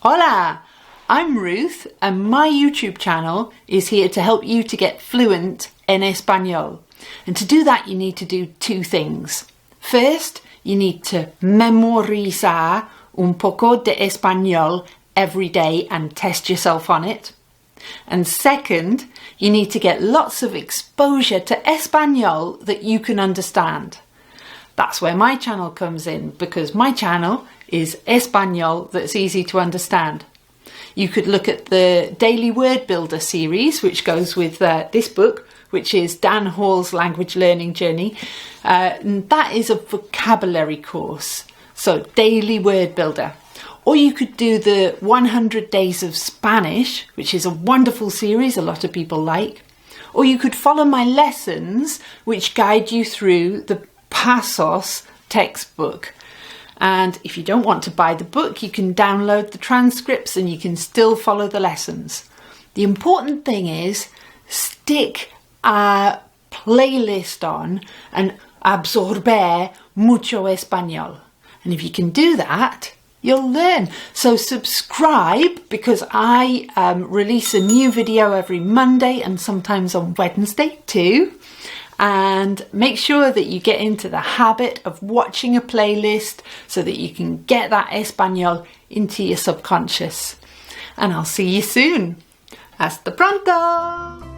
Hola! I'm Ruth and my YouTube channel is here to help you to get fluent en español. And to do that you need to do two things. First, you need to memorizar un poco de español every day and test yourself on it. And second, you need to get lots of exposure to español that you can understand. That's where my channel comes in, because my channel is Español that's easy to understand. You could look at the Daily Word Builder series, which goes with this book, which is Dan Hall's Language Learning Journey. And that is a vocabulary course, so Daily Word Builder. Or you could do the 100 Days of Spanish, which is a wonderful series a lot of people like. Or you could follow my lessons, which guide you through the Pasos textbook. And if you don't want to buy the book, you can download the transcripts and you can still follow the lessons. The important thing is stick a playlist on and absorber mucho español. And if you can do that, you'll learn. So subscribe, because I release a new video every Monday and sometimes on Wednesday too. And make sure that you get into the habit of watching a playlist so that you can get that Español into your subconscious. And I'll see you soon. Hasta pronto!